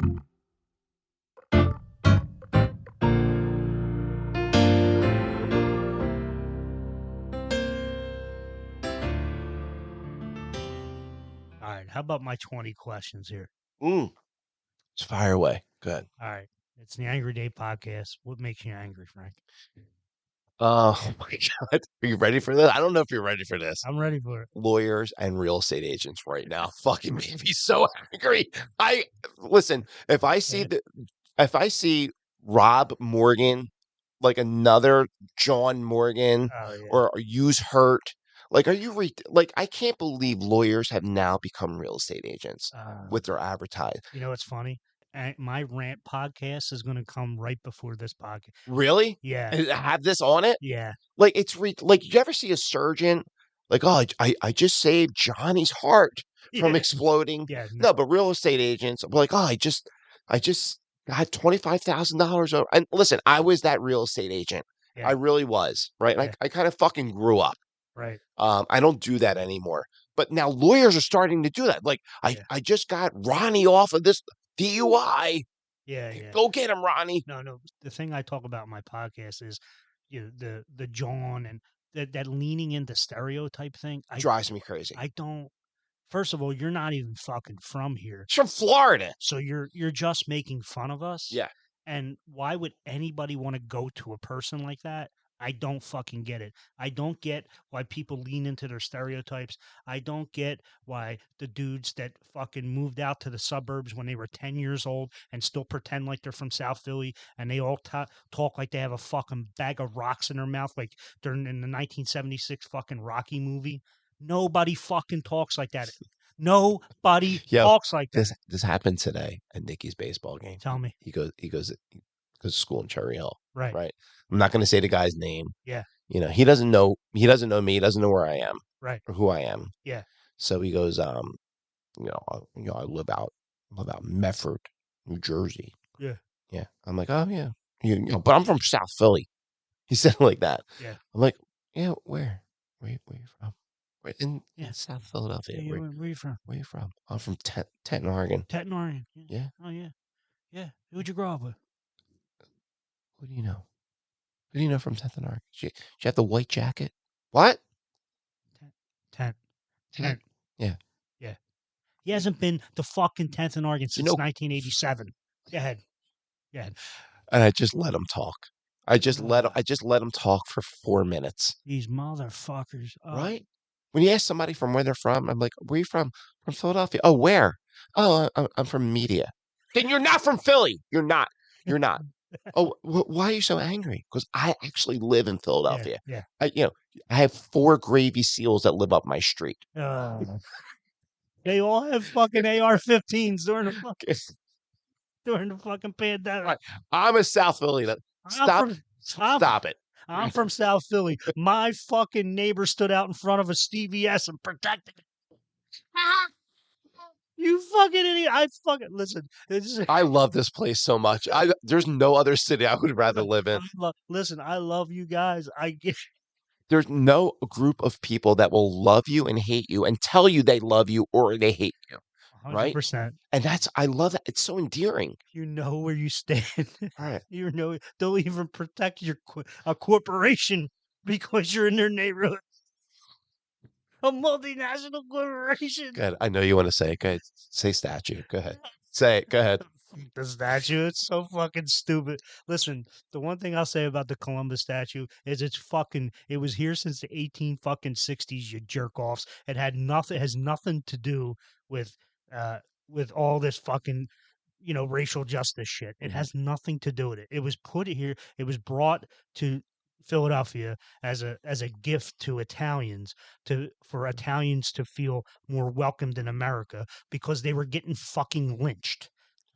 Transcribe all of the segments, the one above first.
All right. How about my 20 questions here? Just fire away. Good. All right. It's the Angry Day podcast. What makes you angry, Frank? Oh my God. Are you ready for this? I don't know if you're ready for this. I'm ready for it. Lawyers and real estate agents right now fucking make me so angry. I listen, if I see Rob Morgan, like another John Morgan Oh, yeah. or use hurt, like are you like I can't believe lawyers have now become real estate agents with their advertise. You know what's funny? My rant podcast is going to come right before this podcast. Really? Yeah. And have this on it? Yeah. Like it's like you ever see a surgeon like, oh, I just saved Johnny's heart from Yeah. exploding. Yeah. No, but real estate agents are like, oh, I just got $25,000 over. And listen, I was that real estate agent. I Yeah. really was, right? And Yeah. I kind of fucking grew up. Right. I don't do that anymore. But now lawyers are starting to do that. Like Yeah. I just got Ronnie off of this DUI. Yeah. Yeah. Go get him, Ronnie. No. The thing I talk about in my podcast is, the John and that leaning into stereotype thing. Drives me crazy. I don't. First of all, you're not even fucking from here. It's from Florida. So you're just making fun of us. Yeah. And why would anybody want to go to a person like that? I don't fucking get it. I don't get why people lean into their stereotypes. I don't get why the dudes that fucking moved out to the suburbs when they were 10 years old and still pretend like they're from South Philly and they all talk like they have a fucking bag of rocks in their mouth like they're in the 1976 fucking Rocky movie. Nobody fucking talks like that. Nobody Yo, talks like that. this happened today at Nikki's baseball game. Tell me. He goes to school in Cherry Hill. Right. Right. I'm not going to say the guy's name. Yeah. You know, he doesn't know me. He doesn't know where I am. Right. Or who I am. Yeah. So he goes, I live out Medford, New Jersey. Yeah. Yeah. I'm like, oh yeah. But I'm from South Philly. He said it like that. Yeah. I'm like, yeah, where? Where you from? In Yeah. South Philadelphia. Hey, where you from? Where you from? I'm from Tenton, Oregon. Tenton, Oregon. Yeah. Oh yeah. Yeah. Who'd you grow up with? Who do you know? Who do you know from Tenton, Oregon? She have the white jacket. What? Tent. Yeah. Yeah. He hasn't been to fucking Tenton, Oregon since 1987. Go ahead. Go ahead. And I just let him talk. I just let him talk for 4 minutes. These motherfuckers. Right? When you ask somebody from where they're from, I'm like, where are you from? From Philadelphia. Oh, where? Oh, I'm from media. Then you're not from Philly. You're not. You're not. Oh, why are you so angry? Because I actually live in Philadelphia. Yeah. I have 4 Gravy Seals that live up my street. They all have fucking AR-15s during the fucking pandemic. Right. I'm a South Philly. Stop it. I'm from South Philly. My fucking neighbor stood out in front of a Stevie S and protected it. You fucking idiot. Listen. I love this place so much. There's no other city I would rather live in. Listen, I love you guys. There's no group of people that will love you and hate you and tell you they love you or they hate you. 100%. Right? And I love that. It's so endearing. You know where you stand. Right. You know, they'll even protect a corporation because you're in their neighborhood. A multinational corporation. Good. I know you want to say it. Go ahead. Say statue. Go ahead. Say it. Go ahead. The statue, it's so fucking stupid. Listen, the one thing I'll say about the Columbus statue is it was here since the 60s, you jerk offs. It has nothing to do with all this fucking, racial justice shit. It has nothing to do with it. It was put here, it was brought to Philadelphia as a gift to Italians for Italians to feel more welcomed in America because they were getting fucking lynched.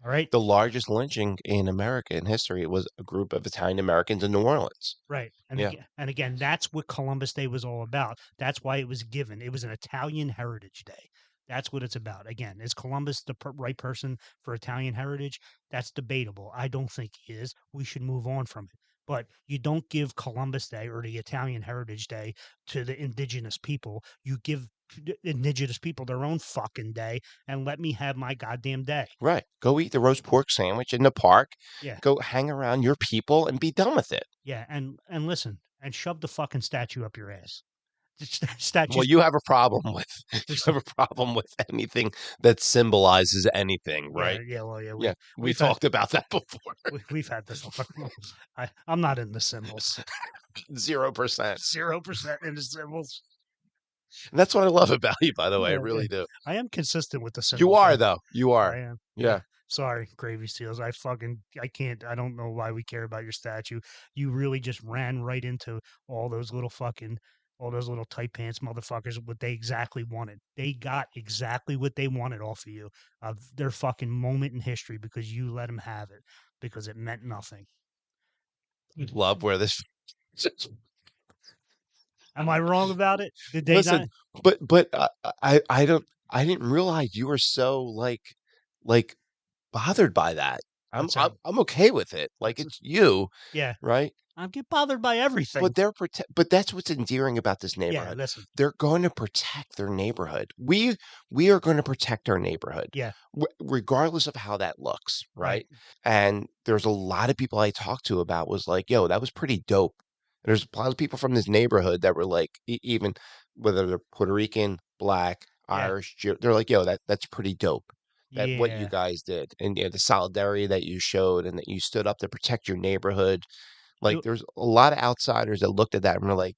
All right. The largest lynching in America in history was a group of Italian Americans in New Orleans. Right. And again, that's what Columbus Day was all about. That's why it was given. It was an Italian Heritage Day. That's what it's about. Again, is Columbus the right person for Italian heritage? That's debatable. I don't think he is. We should move on from it. But you don't give Columbus Day or the Italian Heritage Day to the indigenous people. You give indigenous people their own fucking day and let me have my goddamn day. Right. Go eat the roast pork sandwich in the park. Yeah, Go hang around your people and be done with it. yeah, and listen, and shove the fucking statue up your ass. Well, Statues, you have a problem with you just have a problem with anything that symbolizes anything, yeah, right? yeah. Well, yeah, Yeah, we we've had talked about that before. we've had this before. I'm not in the symbols. 0%. 0% in the symbols. And that's what I love about you, by the way. I Yeah, yeah. really do. I am consistent with the You symbols, are though. though. You are. I am. Yeah. Yeah. Sorry, gravy seals. I can't. I don't know why we care about your statue. You really just ran right into all those little fucking, all those little tight pants motherfuckers. What they exactly wanted. They got exactly what they wanted off of you, of their fucking moment in history, because you let them have it, because it meant nothing. Love where this Am I wrong about it? Did they Listen, not? but I don't I didn't realize you were so like bothered by that. I'm That's I'm a. I'm okay with it. Like That's it's you, yeah. right? I get bothered by everything. But that's what's endearing about this Yeah. neighborhood. Listen. They're going to protect their neighborhood. We are going to protect our neighborhood, Yeah. regardless of how that looks, Right. right? And there's a lot of people I talked to about was like, "Yo, that was pretty dope." There's a lot of people from this neighborhood that were like, even whether they're Puerto Rican, Black, Yeah. Irish, they're like, "Yo, that's pretty dope." That what you Yeah. guys did, and the solidarity that you showed, and that you stood up to protect your neighborhood, like, You. there's a lot of outsiders that looked at that and were like,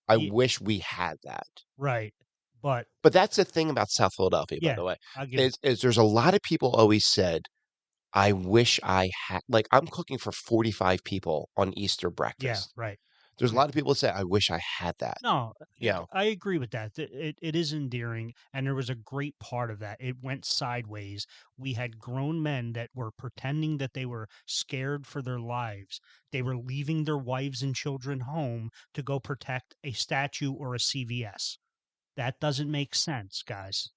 "I Ye wish we had that." right, but But that's the thing about South Philadelphia, by yeah, the way, I'll give is there's a lot of people always said, "I wish I had," like, I'm cooking for 45 people on Easter yeah, breakfast. right, There's a right. lot of people that say, "I wish I had that," No, you know? I agree with that. It is endearing, and there was a great part of that. It went sideways. We had grown men that were pretending that they were scared for their lives. They were leaving their wives and children home to go protect a statue or a CVS. That doesn't make sense, guys.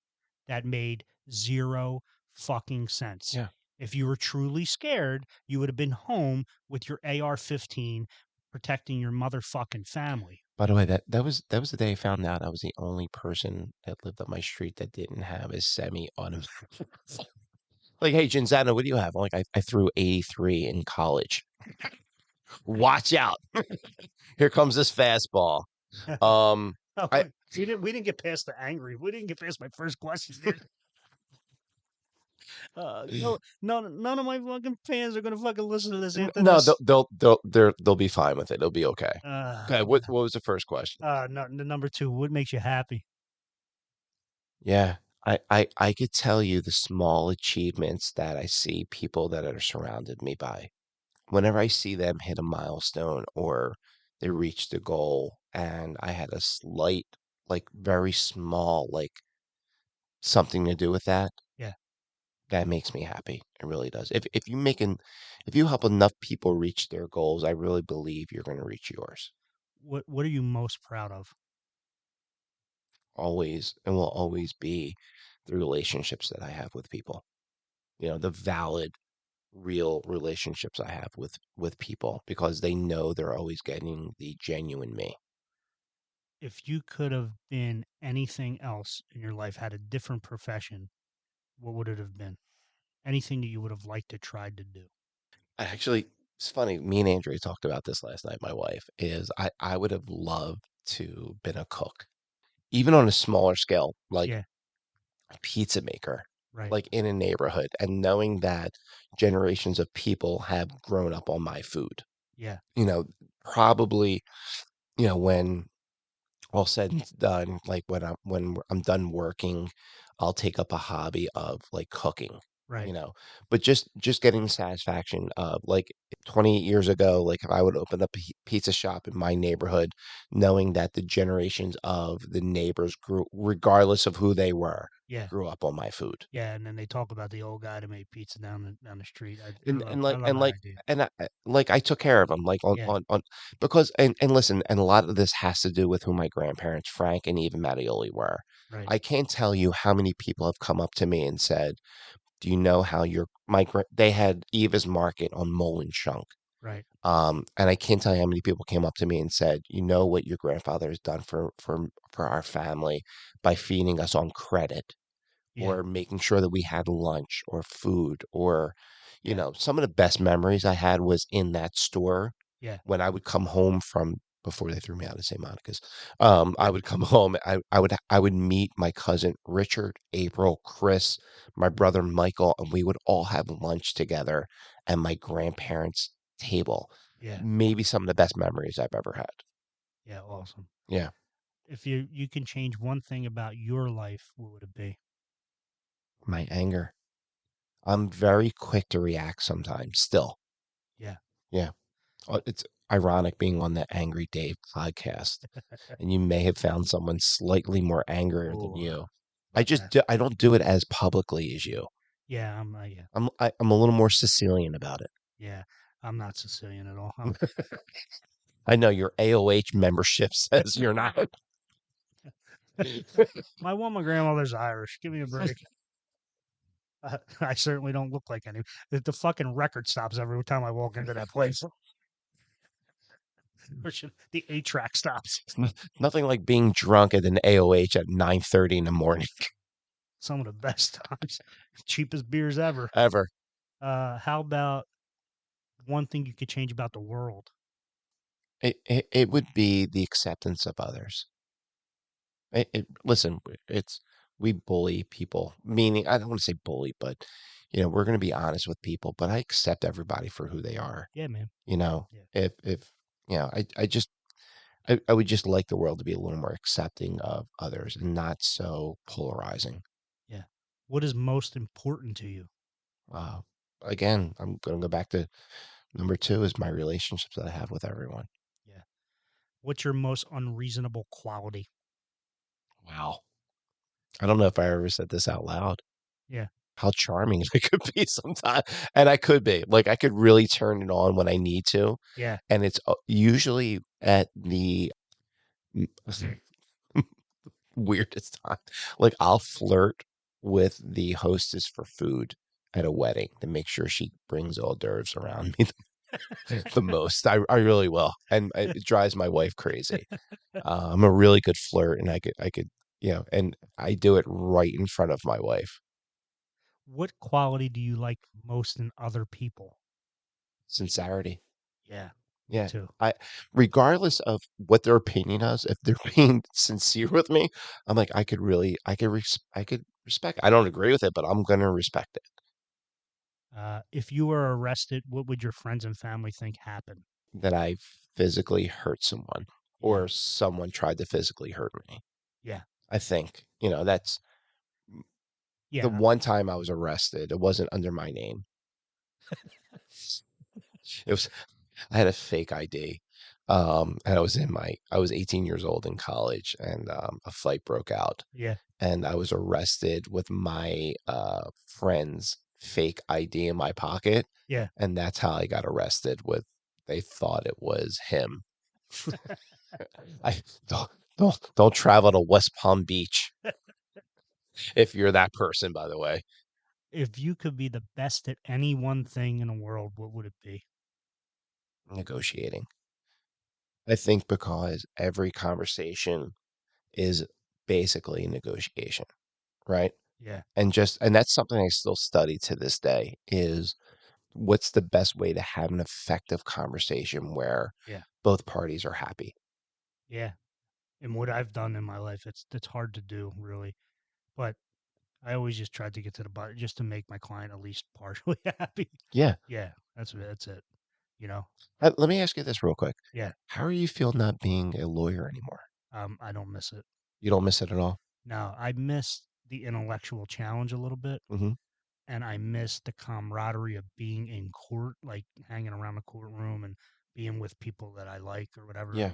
That made 0 fucking sense. Yeah. If you were truly scared, you would have been home with your AR-15 protecting your motherfucking family. By the way, that was the day I found out I was the only person that lived up my street that didn't have a semi-automatic. Like, "Hey, Genzano, what do you have?" I'm like, "I threw 83 in college." Watch out. Here comes this fastball. Um, Oh, I we didn't get past the angry. We didn't get past my first question, dude. No, none of my fucking fans are gonna fucking listen to this after no, this. they'll be fine with it. It'll be okay. Okay, Yeah. what was the first question? No, the number two. What makes you happy? Yeah, I could tell you the small achievements that I see people that are surrounded me by. Whenever I see them hit a milestone or they reach the goal, and I had a slight, like very small, like something to do with that, Yeah. that makes me happy. It really does. If you help enough people reach their goals, I really believe you're going to reach yours. What are you most proud of? Always and will always be the relationships that I have with people. The valid, real relationships I have with people because they know they're always getting the genuine me. If you could have been anything else in your life, had a different profession, what would it have been? Anything that you would have liked to try to do? I actually, it's funny. Me and Andrea talked about this last night. My wife is I would have loved to been a cook, even on a smaller scale, like Yeah. a pizza maker, Right. like in a neighborhood, and knowing that generations of people have grown up on my food. Yeah. You know, probably, when all said and done, like when I'm done working, I'll take up a hobby of like cooking, Right. but just getting the satisfaction of like 28 years ago, like if I would open up a pizza shop in my neighborhood, knowing that the generations of the neighbors grew, regardless of who they were, Yeah. grew up on my food. Yeah. And then they talk about the old guy that made pizza down the street. And I like love and that like idea. and like I took care of them like Yeah. because and listen, and a lot of this has to do with who my grandparents Frank and even Mattioli were. Right. I can't tell you how many people have come up to me and said, "Do you know how your my they had Eva's Market on Mole and Shunk. Right. And I can't tell you how many people came up to me and said, "You know what your grandfather has done for our family by feeding us on credit Yeah. or making sure that we had lunch or food or, Yeah. some of the best memories I had was in that store Yeah. when I would come home from before they threw me out of St. Monica's. I Yeah. would come home. I would meet my cousin Richard, April, Chris, my brother Michael, and we would all have lunch together at my grandparents' table. Yeah. Maybe some of the best memories I've ever had. Yeah. Awesome. Yeah, If you can change one thing about your life, what would it be? my anger. I'm very quick to react sometimes. Still, Yeah. yeah. It's ironic being on the Angry Dave podcast, and you may have found someone slightly more angrier than Oh, you. about that. I don't do it as publicly as you. Yeah. Yeah. I'm a little more Sicilian about it. Yeah. I'm not Sicilian at all. I know your AOH membership says you're not. My grandmother's Irish. Give me a break. I certainly don't look like any. The fucking record stops every time I walk into that place. The 8 track stops. Nothing like being drunk at an AOH at 9:30 in the morning Some of the best times. Cheapest beers ever. ever. How about one thing you could change about the world? It would be the acceptance of others. Listen, we bully people, meaning I don't want to say bully, but we're going to be honest with people, but I accept everybody for who they are. Yeah, man. You know, Yeah. if I would just like the world to be a little more accepting of others and not so polarizing. Yeah. What is most important to you? Uh, Again, I'm going to go back to number two is my relationships that I have with everyone. Yeah. What's your most unreasonable quality? Wow. I don't know if I ever said this out loud. Yeah. How charming I could be sometimes, and I could be like I could really turn it on when I need to, Yeah. and it's usually at the weirdest time. Like I'll flirt with the hostess for food at a wedding to make sure she brings hors d'oeuvres around me the most. I really will, and it drives my wife crazy. I'm a really good flirt, and I could, and I do it right in front of my wife. What quality do you like most in other people? Sincerity. Yeah. Me Yeah. too. I regardless of what their opinion is, if they're being sincere with me, I'm like, I could respect. I don't agree with it, but I'm gonna respect it. If you were arrested, what would your friends and family think happened? That I physically hurt someone Yeah. or someone tried to physically hurt me. Yeah. I think, that's the Yeah. one time I was arrested. It wasn't under my name. It was I had a fake ID. And I was 18 years old in college and a fight broke out Yeah. and I was arrested with my friend's fake ID in my pocket, Yeah. and that's how I got arrested. With they thought it was him. I don't travel to West Palm Beach if you're that person, by the way. If you could be the best at any one thing in the world, what would it be? Negotiating. I think because every conversation is basically a negotiation, right? Yeah. And that's something I still study to this day is what's the best way to have an effective conversation where Yeah. both parties are happy? Yeah. And what I've done in my life, it's hard to do really, but I always just tried to get to the bottom just to make my client at least partially happy. Yeah. Yeah, that's it. You know. Let me ask you this real quick. Yeah. How are you feel not being a lawyer anymore? I don't miss it. You don't miss it at all? No, I miss the intellectual challenge a little bit, Hmm. and I miss the camaraderie of being in court, like hanging around the courtroom and being with people that I like or whatever. Yeah.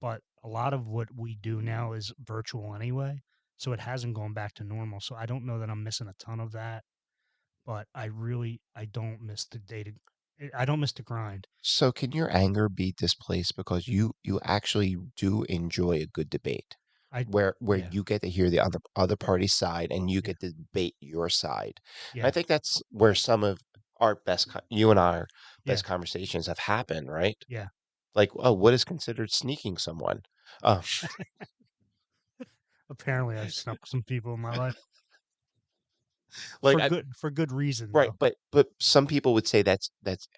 But a lot of what we do now is virtual anyway, so it hasn't gone back to normal. So I don't know that I'm missing a ton of that, but I don't miss the data. I don't miss the grind. So can your anger be displaced because you actually do enjoy a good debate I where Yeah, you get to hear the other party's side and you yeah, get to debate your side. And I yeah, think that's where some of you and our Yeah, best conversations have happened, right? yeah. Like, oh, what is considered sneaking someone? Uh, Apparently, I've snuck some people in my life like, for good reason right, though. but some people would say that's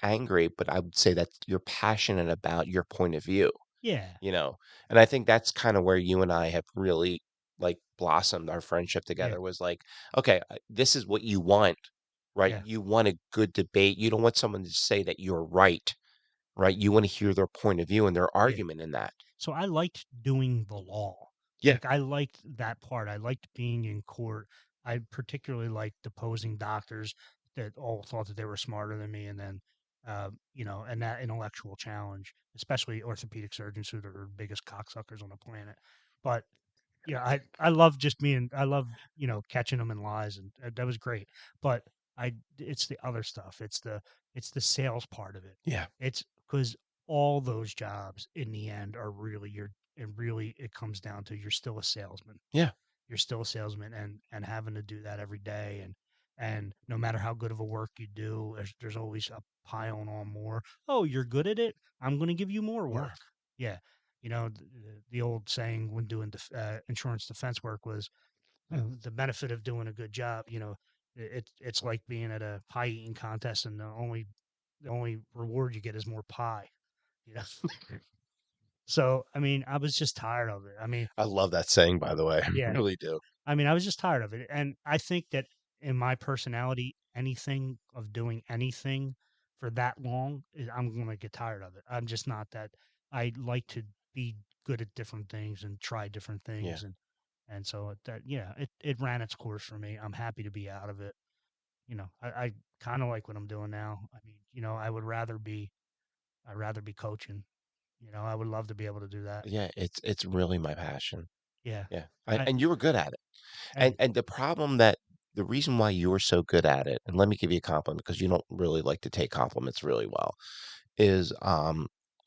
angry, but I would say that you're passionate about your point of view, Yeah, you know? And I think that's kind of where you and I have really like blossomed our friendship yeah, together was like, okay, this is what you want, right? yeah, You want a good debate. You don't want someone to say that you're right, right? You want to hear their point of view and their yeah. argument in that. So I liked doing the law. Yeah. Like I liked that part. I liked being in court. I particularly liked deposing doctors that all thought that they were smarter than me, and then, and that intellectual challenge, especially orthopedic surgeons who are the biggest cocksuckers on the planet. But yeah, I love just being I love, catching them in lies, and that was great. But it's the other stuff. It's the sales part of it. Yeah. It's because all those jobs in the end are really and really it comes down to you're still a salesman. Yeah. You're still a salesman, and having to do that every day, and no matter how good of a work you do, there's always a piling on more. Oh, you're good at it. I'm going to give you more More. work. Yeah, the old saying when doing insurance defense work was the benefit of doing a good job. It's like being at a pie eating contest, and the only reward you get is more pie. You know. So I mean, I was just tired of it. I mean, I love that saying, by the way. I yeah, really do. I mean, I was just tired of it, and I think that in my personality, anything of doing anything for that long, I'm gonna get tired of it. I'm just not that. I like to be good at different things and try different Yeah. things, and so that yeah, it ran its course for me. I'm happy to be out of it. I kind of like what I'm doing now. I mean, I'd rather be coaching. I would love to be able to do that. Yeah. It's really my passion. Yeah, Yeah. I And you were good at it. hey And the reason why you were so good at it, and let me give you a compliment because you don't really like to take compliments really well, is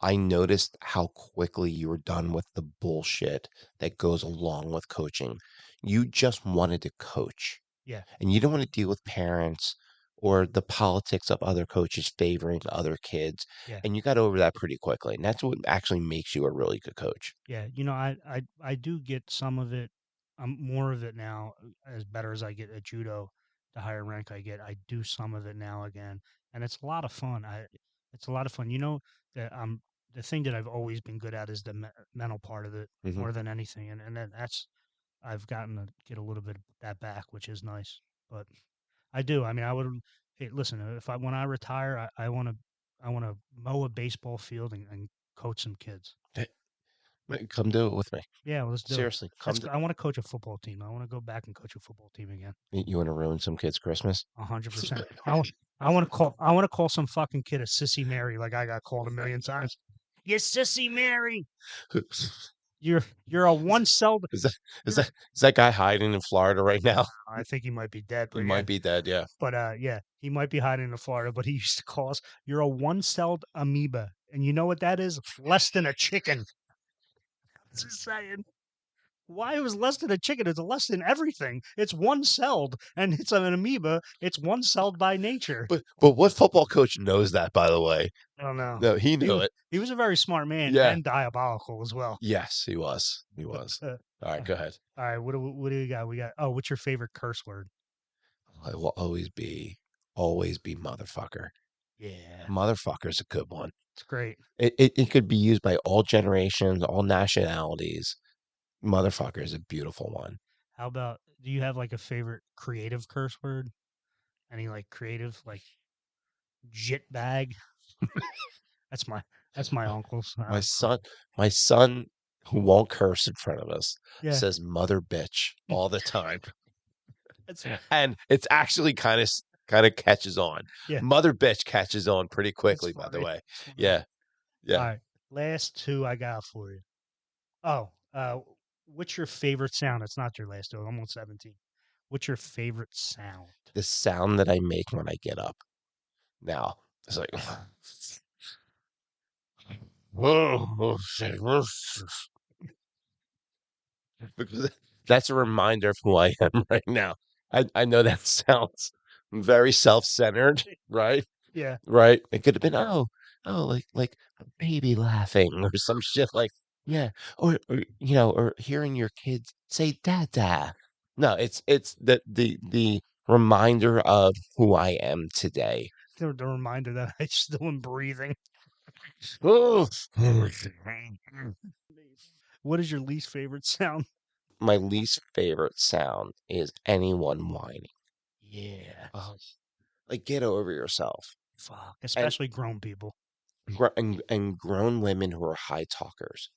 I noticed how quickly you were done with the bullshit that goes along with coaching. You just wanted to coach yeah, and you don't want to deal with parents or the politics of other coaches favoring other kids. yeah. And you got over that pretty quickly. And that's what actually makes you a really good coach. Yeah, I do get some of it. More of it now. As better as I get at judo, the higher rank I get, I do some of it now again, and it's a lot of fun. It's a lot of fun. That the thing that I've always been good at is the mental part of it Hmm. more than anything, and that's I've gotten to get a little bit of that back, which is nice. But I do. I mean, I would. Hey, listen, if I when I retire, I want to mow a baseball field and coach some kids. Come do it with me. Yeah, well, let's do it. Seriously, come to, I want to coach a football team. I want to go back and coach a football team again. you want to ruin some kid's Christmas? 100%. I want to call some fucking kid a sissy Mary like I got called a million times. You sissy Mary. You're a one celled. Is that is You're. that is that guy hiding in Florida right now? I think he might be dead, He but yeah, might be dead, yeah. yeah, he might be hiding in Florida. But he used to call us. You're a one celled amoeba, and you know what that is? Less than a chicken. Just saying. Why it was less than a chicken? It's less than everything. It's one celled, and it's an amoeba. It's one celled by nature. But what football coach knows that, by the way? I don't know. No, he He knew was it. he was a very smart man Yeah. and diabolical as well. Yes, he was. He was. Uh, All right, uh, go ahead. all right, what do we got? We got. Oh, what's your favorite curse word? It will always be motherfucker. Yeah, Motherfucker's a good one. it's great. It could be used by all generations, all nationalities. Motherfucker is a beautiful one. How about? Do you have like a favorite creative curse word? Any like creative like jit bag? That's my that's my uncle's. My son, my son who won't curse in front of us Yeah, says mother bitch all the time. that's And it's actually kind of catches on. yeah, Mother bitch catches on pretty that's quickly, by the funny. way. That's funny. Yeah, All yeah. right, last two I got for you. Oh, what's your favorite sound? It's not your last two. I'm on 17. What's your favorite sound? The sound that I make when I get up. Now, it's like because that's a reminder of who I am right now. I know that sounds very self-centered, right? Yeah. Right? It could have been, like a baby laughing or some shit like, yeah, or or hearing your kids say "dada." No, it's the reminder of who I am today. The reminder that I still am breathing. Oh, What is your least favorite sound? my least favorite sound is anyone whining. Yeah. Oh, like get over yourself. Fuck. And Especially grown people. and grown women who are high talkers.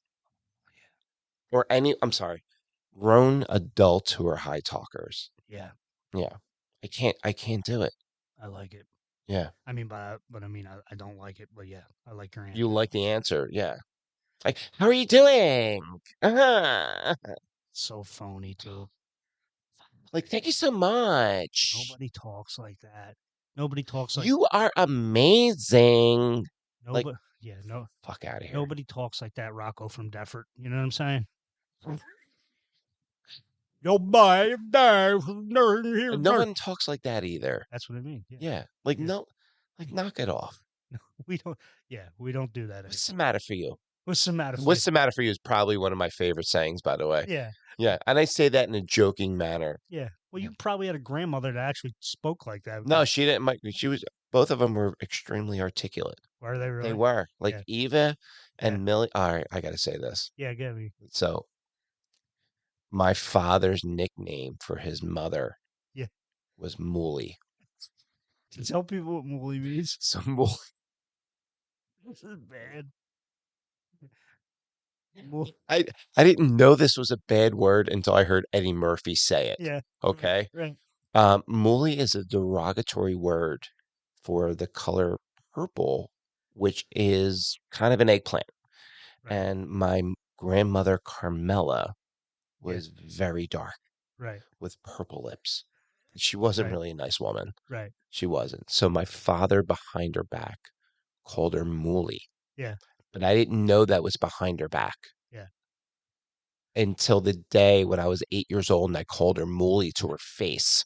Or I'm sorry, grown adults who are high talkers. Yeah. Yeah. I can't do it. I like it. Yeah. I mean, but I mean, I don't like it. But yeah, I like your You answer. like the answer. Yeah. Like, how are you doing? Uh-huh. So phony too. Like, thank you so much. Nobody talks like that. Nobody talks like You are amazing. Like, nobody. Yeah, no. fuck out of here. Nobody talks like that. Rocco from Deffert. You know what I'm saying? Yo, boy, And no one talks like that either. that's what I mean. Yeah, Yeah. Like, yeah. no, like, knock it off. We don't. Yeah, we don't do that anymore. What's the matter for you? What's the matter for you? What's the matter for you is probably one of my favorite sayings, by the way. Yeah, Yeah. And I say that in a joking manner. yeah. Well, Yeah. you probably had a grandmother that actually spoke like that. No, she didn't. She was, both of them were extremely articulate. Are they They really? were like Yeah, Eva yeah, and Millie. All right, I gotta say this. yeah. Get me. So my father's nickname for his mother Yeah. was Mooly. Tell people what mooly means. So Mooly, This is bad. Mo- I I didn't know this was a bad word until I heard Eddie Murphy say it. yeah. Right. Okay. Right. Mooly is a derogatory word for the color purple, which is kind of an eggplant. Right. And my grandmother Carmela Yeah. was very dark Right. with purple lips. She wasn't Right. really a nice woman. Right. She wasn't. So my father behind her back called her Mooly, Yeah. but I didn't know that was behind her back Yeah. until the day when I was 8 years old and I called her Mooly to her face.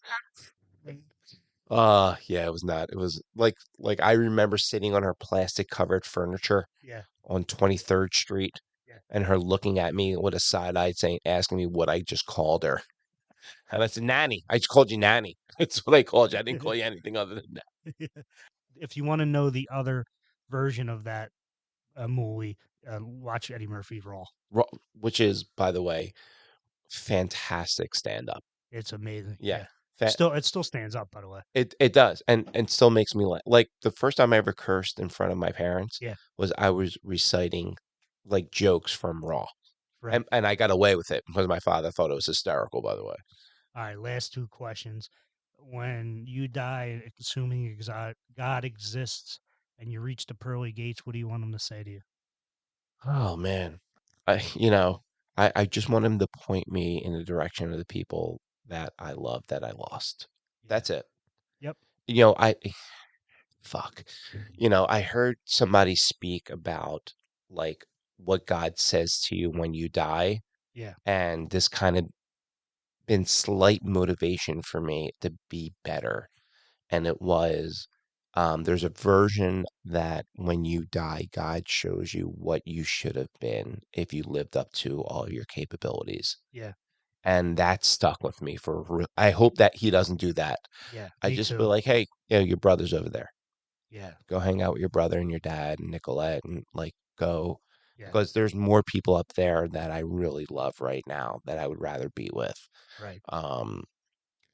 Yeah, it was not. It was like I remember sitting on her plastic covered furniture Yeah. on 23rd Street Yeah. and her looking at me with a side eye saying, asking me what I just called her. And I said, Nanny. I just called you Nanny. That's what I called you. I didn't call you anything other than that. If you want to know the other version of that movie, watch Eddie Murphy Raw. Which is, by the way, fantastic stand up. It's amazing. Yeah. Yeah. Fa Still, it still stands up. By the way. it does. And still makes me laugh. Like the first time I ever cursed in front of my parents Yeah. was I was reciting like jokes from Raw. Right. And I got away with it because my father thought it was hysterical, by the way. All right. Last two questions. When you die, assuming God exists, and you reach the pearly gates, what do you want him to say to you? Oh man. I just want him to point me in the direction of the people that I love that I lost. Yeah. That's it. Yep. I fuck. I heard somebody speak about like what God says to you when you die, Yeah. and this kind of been slight motivation for me to be better. And it was there's a version that when you die, God shows you what you should have been if you lived up to all your capabilities. Yeah. And that stuck with me I hope that he doesn't do that. Yeah. I Me just feel too. like, hey, your brother's over there. Yeah. Go hang out with your brother and your dad and Nicolette and like go Yeah. because there's more people up there that I really love right now that I would rather be with. Right. Um,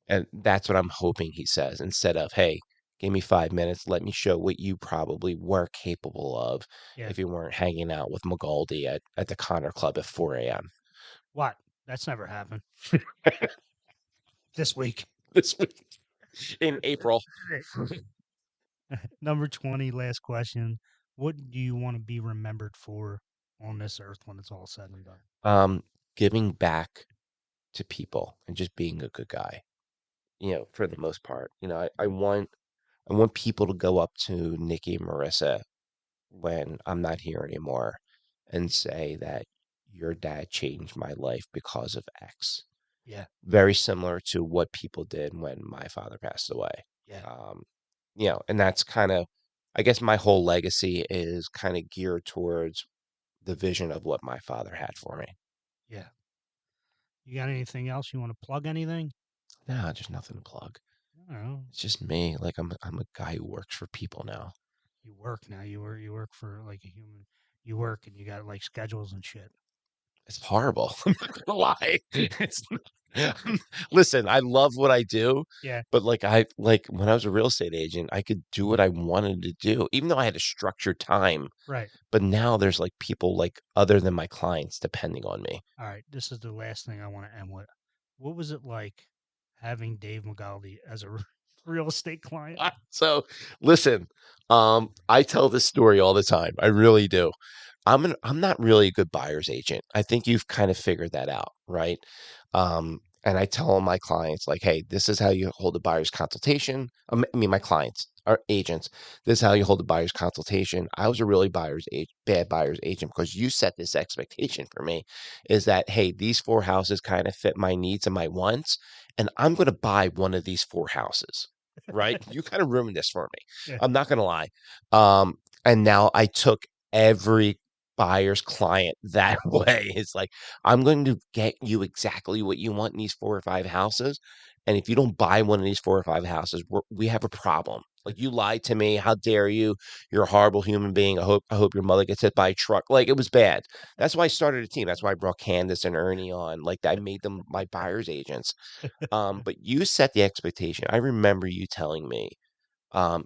and that's what I'm hoping he says instead of, hey, give me 5 minutes. Let me show what you probably were capable of Yeah. if you weren't hanging out with Magaldi at the Connor Club at 4 a.m. What? That's never happened this week. this week in April. Number 20, last question. What do you want to be remembered for on this earth when it's all said and done? Giving back to people and just being a good guy, for the most part. I want people to go up to Nikki and Marissa when I'm not here anymore and say that your dad changed my life because of X. Yeah. very similar to what people did when my father passed away. Yeah. Um, and that's kind of, I guess my whole legacy is kind of geared towards the vision of what my father had for me. Yeah. You got anything else you want to plug? Anything? No, just nothing to plug. I don't know. It's just me. Like I'm a guy who works for people now. You work now. You work for like a human. You work and you got like schedules and shit. It's horrible. I'm not gonna lie. It's listen, I love what I do, Yeah. but like when I was a real estate agent, I could do what I wanted to do, even though I had a structured time. Right. But now there's like people like other than my clients depending on me. All right. This is the last thing I want to end with. What was it like having Dave McGaldi as a real estate client? So listen, I tell this story all the time. I really do. I'm not really a good buyer's agent. I think you've kind of figured that out, right? And I tell all my clients like, hey, this is how you hold a buyer's consultation. I mean, my clients are agents. This is how you hold a buyer's consultation. I was a really bad buyer's agent because you set this expectation for me is that, hey, these four houses kind of fit my needs and my wants, and I'm going to buy one of these four houses. Right? You kind of ruined this for me. Yeah. I'm not going to lie. Um, and now I took every buyer's client that way. It's like, I'm going to get you exactly what you want in these four or five houses. And if you don't buy one of these four or five houses, we have a problem. Like you lied to me. How dare you? You're a horrible human being. I hope your mother gets hit by a truck. Like it was bad. That's why I started a team. That's why I brought Candace and Ernie on. Like I made them my buyer's agents. But you set the expectation. I remember you telling me,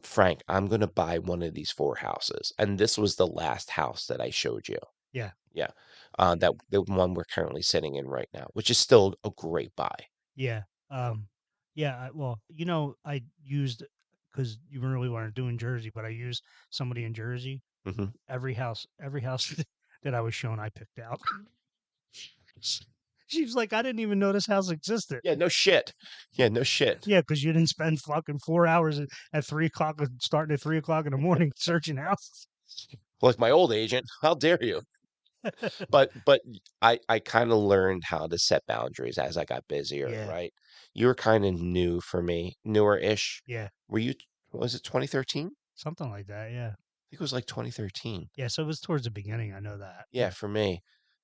Frank, I'm going to buy one of these four houses. And this was the last house that I showed you. Yeah. Yeah. That the one we're currently sitting in right now, which is still a great buy. Yeah. Yeah. Well, I used because you really weren't doing Jersey, but I used somebody in Jersey. Hmm. Every house that I was shown, I picked out. She was like, I didn't even know this house existed. Yeah, no shit. Yeah, no shit. Yeah, because you didn't spend fucking 4 hours at 3 o'clock, starting at 3 o'clock in the morning searching houses. Like my old agent, how dare you? But I kind of learned how to set boundaries as I got busier, Yeah. right? You were kind of new for me, newer-ish. Yeah. Were you, was it 2013? I Something like that. Yeah. think it was like 2013. Yeah. So it was towards the beginning. I know that. Yeah, for me.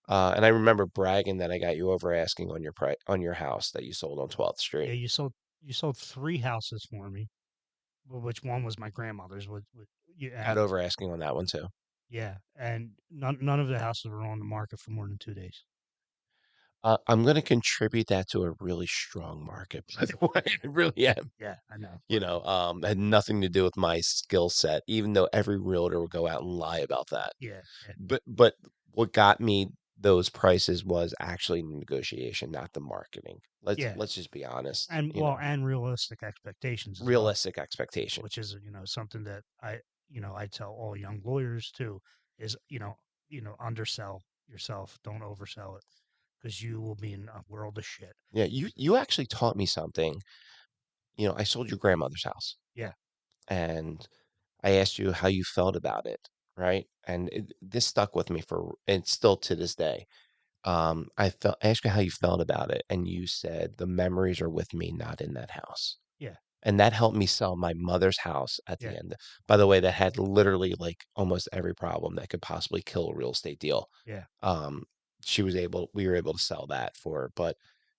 And I remember bragging that I got you over asking on your on your house that you sold on 12th Yeah. Street. You sold three houses for me, which one was my grandmother's. Yeah. Got over asking on that one too. Yeah, and none of the houses were on the market for more than 2 days. I'm going to contribute that to a really strong market, by the way. I really am. Yeah, I know. Had nothing to do with my skill set, even though every realtor would go out and lie about that. Yeah, yeah, But what got me those prices was actually negotiation, not the marketing. Let's yeah, let's just be honest, and well, and realistic expectations as well, realistic expectation. which is something that I tell all young lawyers too is undersell yourself, don't oversell it, because you will be in a world of shit. Yeah, you actually taught me something. I sold your grandmother's house, Yeah, and I asked you how you felt about it, right? And this stuck with me and still to this day. I asked you how you felt about it, and you said the memories are with me, not in that house. yeah, And that helped me sell my mother's house at yeah, the end. By the way, that had literally like almost every problem that could possibly kill a real estate deal. yeah, Um, we were able to sell that for, but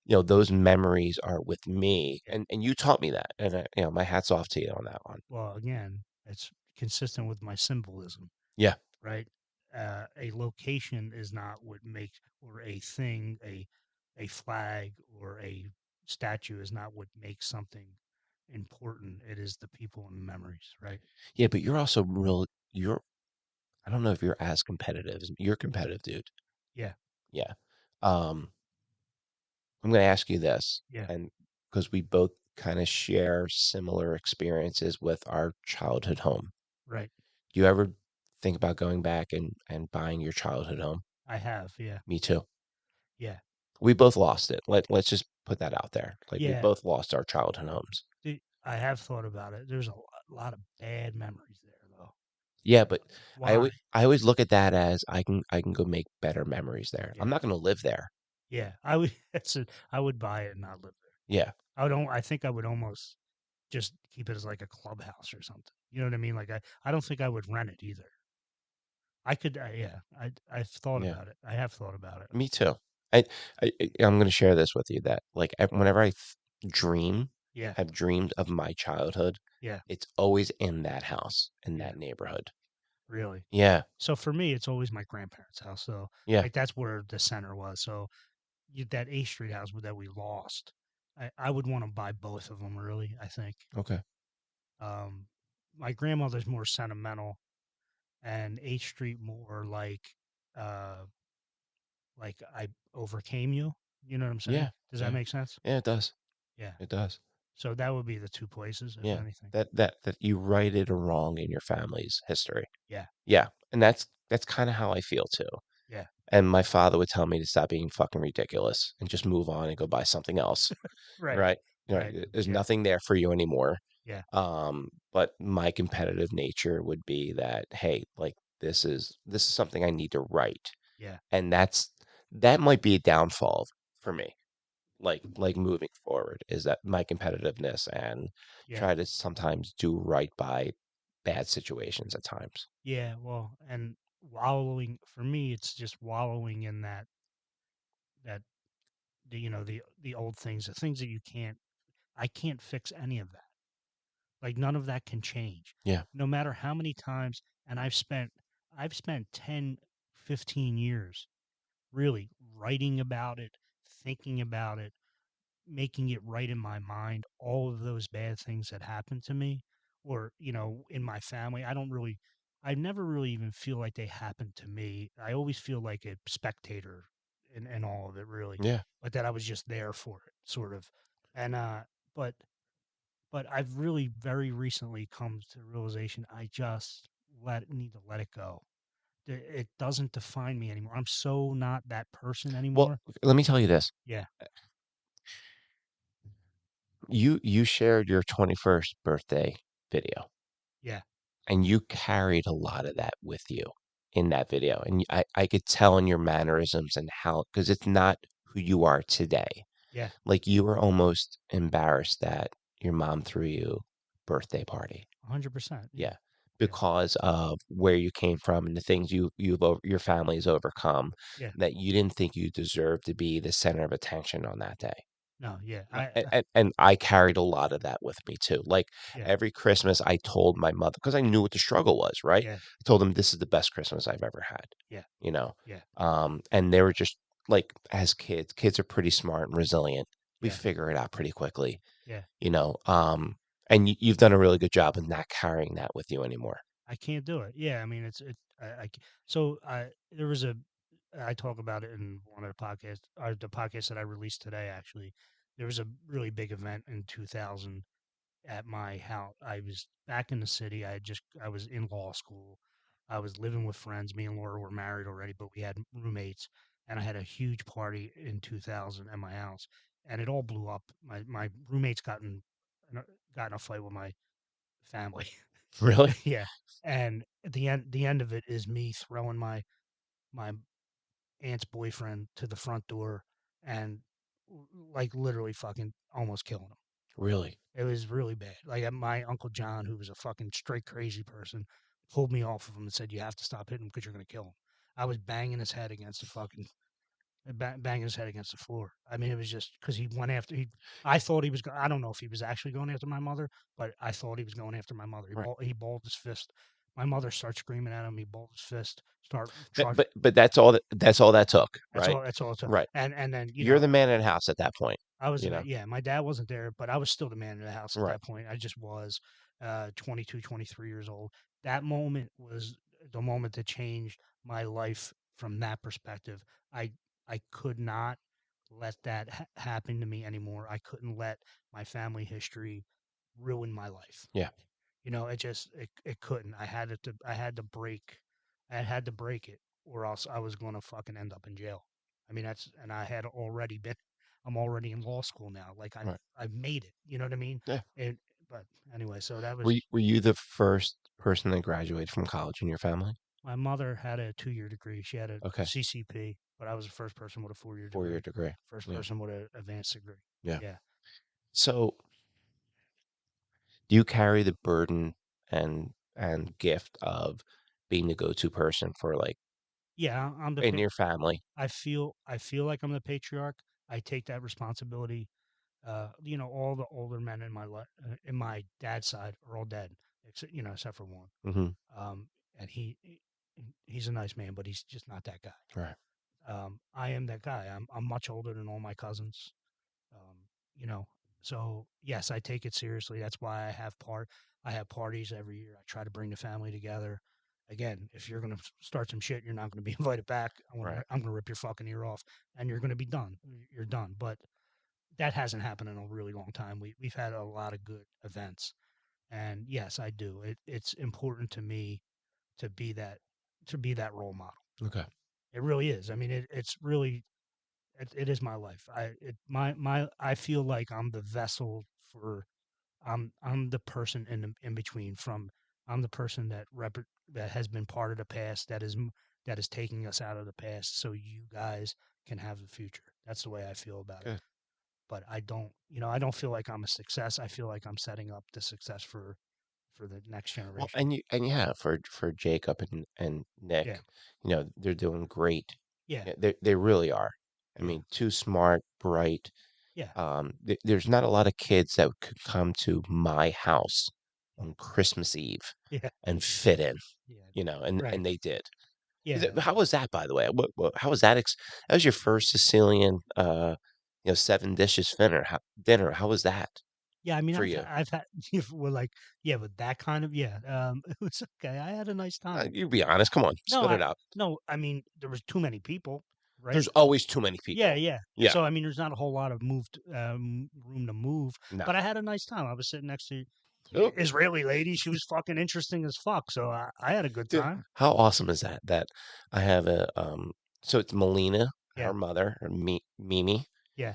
those memories are with me, yeah. and you taught me that, and my hat's off to you on that one. Well, again, it's consistent with my symbolism. Yeah. Right? A location is not what makes, or a thing, a flag or a statue is not what makes something important. It is the people and the memories, right? Yeah, but you're also you're, I don't know if you're as competitive. You're competitive, dude. Yeah, Yeah. Um, I'm going to ask you this, yeah, and because we both kind of share similar experiences with our childhood home. right. Do you ever think about going back and buying your childhood home? I have, yeah, Me too. yeah, We both lost it. Let's just put that out there. Like we yeah. both lost our childhood homes. I have thought about it. There's a lot of bad memories there, though. Yeah, but I Why? always I always look at that as I can go make better memories there. I'm Yeah, not going to live there. Yeah, I would. That's it. I would buy it and not live there. Yeah, I would. I think I would almost just keep it as like a clubhouse or something. You know what I mean? Like I don't think I would rent it either. I could. Yeah, I've thought yeah. about it. I have thought about it. Me too. I, I'm going to share this with you that like whenever dream, Yeah, have dreamed of my childhood, yeah, it's always in that house, in yeah. that neighborhood. Really. Yeah, So for me, it's always my grandparents' house. So yeah. like that's where the center was. So that A Street house that we lost, I would want to buy both of them. Really, I think. Okay. Um, my grandmother's more sentimental, and H Street more uh, like I overcame you. You know what I'm saying? Yeah, Does that yeah, make sense? yeah. It does. Yeah. It does. So that would be the two places, if Yeah. anything. That you righted a wrong in your family's history. Yeah. Yeah, and that's kind of how I feel too. Yeah. And my father would tell me to stop being fucking ridiculous and just move on and go buy something else. Right. Right? Right. There's Yeah. nothing there for you anymore. Yeah. But my competitive nature would be that, hey, like this is something I need to write. Yeah. And that might be a downfall for me. Like moving forward is that my competitiveness and Yeah. try to sometimes do right by bad situations at times. Yeah. Well, and wallowing for me, it's just wallowing in that the old things, the things that you can't. I can't fix any of that. Like none of that can change. Yeah. No matter how many times, and I've spent 10, 15 years really writing about it, thinking about it, making it right in my mind, all of those bad things that happened to me or, in my family. I never really even feel like they happened to me. I always feel like a spectator in all of it, really, Yeah. but that I was just there for it, sort of. And, but, but I've really very recently come to the realization I just need to let it go. It doesn't define me anymore. I'm so not that person Well, anymore. let me tell you this. Yeah, You shared your 21st birthday video, yeah, and you carried a lot of that with you in that video. And I could tell in your mannerisms and how, because it's not who you are today. yeah, Like you were almost embarrassed that your mom threw you a birthday party. 100%. Yeah, Yeah. yeah, Because of where you came from and the things your family's overcome, yeah. that you didn't think you deserved to be the center of attention on that day. No, yeah, And I carried a lot of that with me too. Like yeah, every Christmas, I told my mother because I knew what the struggle was, right? yeah, I told them this is the best Christmas I've ever had, yeah, you know. yeah, And they were just like, as kids are pretty smart and resilient. We yeah, figure it out pretty quickly, yeah. you know. And you've done a really good job of not carrying that with you anymore. I can't do it. Yeah, I mean, so there was I talk about it in one of the podcast that I released today. Actually, there was a really big event in 2000 at my house. I was back in the city. I was in law school. I was living with friends. Me and Laura were married already, but we had roommates, and I had a huge party in 2000 at my house, and it all blew up. My roommates got in a fight with my family. Really? Yeah, and at the end of it is me throwing my aunt's boyfriend to the front door and like literally fucking almost killing him. Really? It was really bad. Like my uncle John, who was a fucking straight crazy person, pulled me off of him and said, "You have to stop hitting him because you're gonna kill him." I was banging his head against the fucking banging his head against the floor. I mean, it was just because he went after he. I thought he was. I don't know if he was actually going after my mother, but I thought he was going after my mother. Right. He balled his fist. My mother starts screaming at him. He balled his fist. Start But charge. but that's all that took, That's right? all. That's all it took. Right. And then You're the man in the house at that point, I was you the man. know? Yeah, my dad wasn't there, but I was still the man in the house at Right. that point. I just was 22, 23 years old. That moment was the moment that changed my life from that perspective. I I could not let that happen to me anymore. I couldn't let my family history ruin my life. Yeah. It couldn't. I had to break it or else I was going to fucking end up in jail. I mean, and I had already been I'm already in law school now. Like Right. I've made it. You know what I mean? Yeah. And but anyway, so that Were was you the first person that graduated from college in your family? my mother had a 2-year degree. She had a Okay. CCP. but I was the first person with a 4-year 4-year degree, degree. first Yeah. person with an advanced degree. Yeah. Yeah, So do you carry the burden and gift of being the go-to person for like yeah. in your family? I feel like I'm the patriarch. I take that responsibility. All the older men in my dad's side are all dead, except for one. Hmm. Um, and he's a nice man, but he's just not that guy. Right. I am that guy. I'm much older than all my cousins. Um, you know, so yes, I take it seriously. That's why I have parties every year. I try to bring the family together. Again, if you're gonna start some shit, you're not gonna be invited back. Right. I'm gonna rip your fucking ear off, and you're gonna be done. You're done. But that hasn't happened in a really long time. We've had a lot of good events, and yes, I do. It's important to me to be that role model. Okay. It really is. I mean, it's really it is my life. I feel like I'm the vessel for I'm the person in between from I'm the person that has been part of the past that is taking us out of the past so you guys can have the future. That's the way I feel about it. Good. But I don't feel like I'm a success. I feel like I'm setting up the success for the next Well, generation. and yeah, for Jacob and Yeah. Nick, they're doing great. Yeah. Yeah, they really are. I Yeah. mean, too smart, bright. Yeah. There's not a lot of kids that could come to my house on Christmas Eve Yeah. and fit in, Yeah. and Right. they did. Yeah. How was that, by the way? How was that? That was your first Sicilian, 7 dishes dinner. How was that Yeah, I mean, for you? I've had well, like, yeah, but that kind of yeah, it was okay. I had a nice time. You be honest. Come on, No, spit it out. no, I mean, there was too many people, right? There's always too many Yeah, people. yeah. Yeah. So I mean, there's not a whole lot of room to move, No. but I had a nice time. I was sitting next to Oh, Israeli lady. She was fucking interesting as fuck. So I had a good dude, time. how awesome is that? That I have so it's Melina, Yeah, her mother, or Mimi. yeah,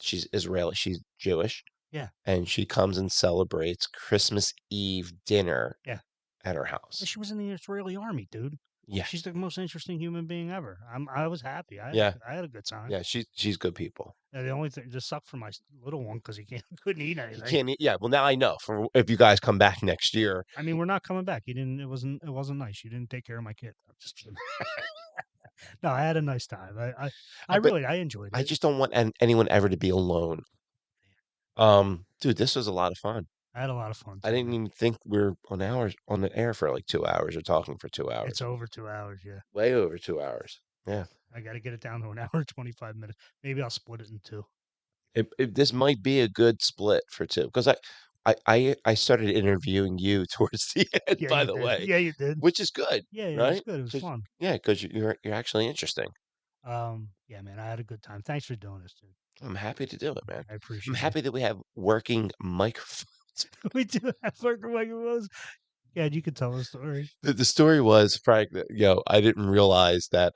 She's Israeli. She's Jewish, yeah, and she comes and celebrates Christmas Eve dinner yeah. at her And house. she was in the Israeli army, dude. Yeah. She's the most interesting human being ever. I was happy. Yeah. I had a good time. Yeah. She's good people. The only thing just sucked for my little one because he can't couldn't eat He anything. can't eat. Yeah. Well, now I know. For if you guys come back next year, I mean, we're not coming back. You didn't. It wasn't nice. You didn't take care of my kid. I'm just kidding. No, I had a nice time. but I enjoyed I it. just don't want anyone ever to be alone. Dude, this was a lot of fun. I had a lot of fun I too, didn't man. even think we are on the air for like 2 hours or talking for two It's hours. over 2 hours. Yeah, Way over 2 hours. yeah. Yeah. I got to get it down to an hour and 25 minutes. Maybe I'll split it in two. This might be a good split for two because I started interviewing you towards the end, Yeah, by you the did. way, Yeah, you did. which is good, Yeah, yeah. It was right? good. It was 'Cause fun. yeah, because you're actually interesting. Yeah, man. I had a good time. Thanks for doing this, dude. I'm happy to do it, man. I I'm appreciate it. happy that we have working microphones. We do have work microphones. Yeah, you could tell a story. The story was, Frank, that, I didn't realize that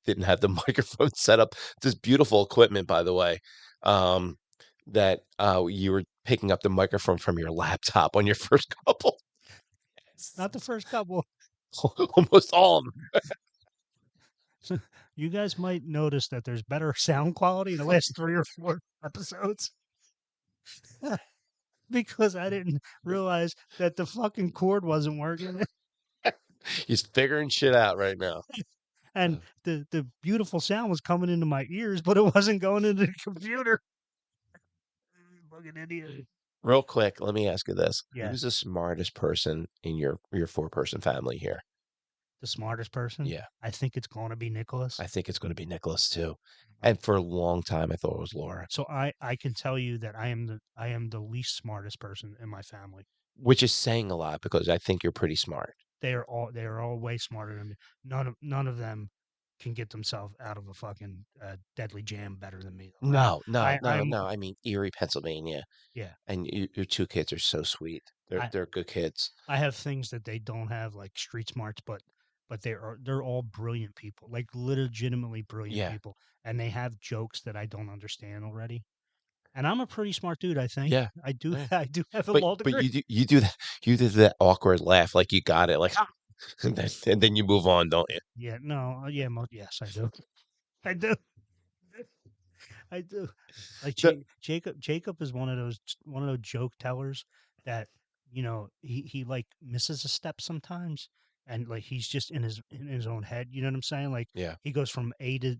didn't have the microphone set up. This beautiful equipment, by the way, um, that you were picking up the microphone from your laptop on your first couple. Not the first couple. Almost all of them. You guys might notice that there's better sound quality in the last 3 or 4 episodes because I didn't realize that the fucking cord wasn't working. He's figuring shit out right now. And the beautiful sound was coming into my ears, but it wasn't going into the computer. Fucking idiot. Real quick, let me ask you this: Yeah, who's the smartest person in your 4-person family here? the smartest person. Yeah, I think it's going to be Nicholas. I think it's going to be Nicholas too. Um, And for a long time, I thought it was Laura, so I can tell you that I am the least smartest person in my family. which is saying a lot because I think you're pretty smart. They are all way smarter than me. None of them can get themselves out of a fucking deadly jam better than me. Though. No, no, no, I'm no. I mean Erie, Pennsylvania, yeah. and your two kids are so sweet. I They're good kids. I have things that they don't have, like street smarts, but they're all brilliant people, like legitimately brilliant Yeah, people, and they have jokes that I don't understand already. And I'm a pretty smart dude, I think. yeah, yeah. I do have a But law but degree. you do that awkward laugh like you got it like and then you move on, don't you? Yeah, no, yeah, yes, I do. I do. I do. Like The Jacob is one of those joke tellers that he like misses a step sometimes, and like he's just in his own head. You know what I'm saying? Like yeah. he goes from A to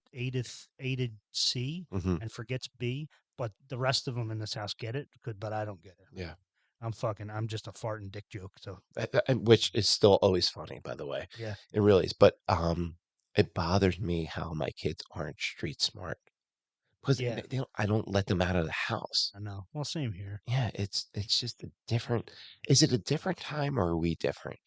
C Hmm. and forgets B, but the rest of them in this house get it. Good, but I don't get it. Yeah. I'm just a farting dick joke. So Which is still always funny, by the way. yeah, It really is. But it bothers me how my kids aren't street smart because yeah, I don't let them out of the house. I know. Well, same here. Yeah, it's just a different. Is it a different time or are we different?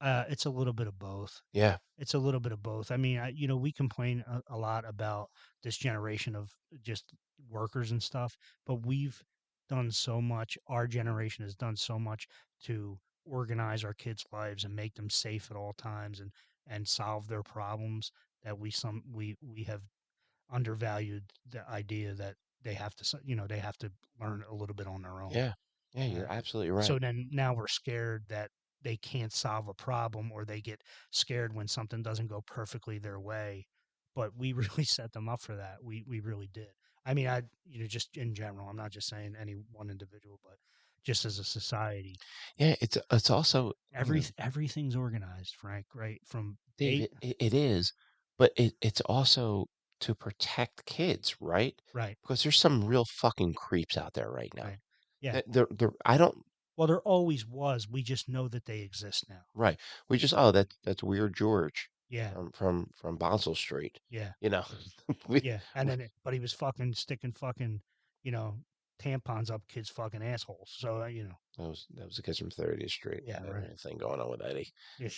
It's a little bit of both. Yeah, It's a little bit of both. I mean, we complain a lot about this generation of just workers and stuff, but we've done so much. Our generation has done so much to organize our kids' lives and make them safe at all times and solve their problems that we have undervalued the idea that they have to learn a little bit on their own. yeah, yeah. Uh, You're absolutely so right. then now we're scared that they can't solve a problem or they get scared when something doesn't go perfectly their way. But we really set them up for that. We really did. I mean, just in general, I'm not just saying any one individual, but just as a society, Yeah, it's also everything's organized, Frank, right? From Dave, A it is, but it's also to protect kids, right? right, Because there's some real fucking creeps out there right now. right. Yeah. They're I don't Well, there always was. We just know that they exist now. right. We just that's Weird George Yeah. from Bonsall Street. Yeah. You know, we, Yeah, and we then but he was fucking sticking you know, tampons up kids' fucking assholes. So that was the kids from 30th Street. yeah, I had right. anything going on with Yeah,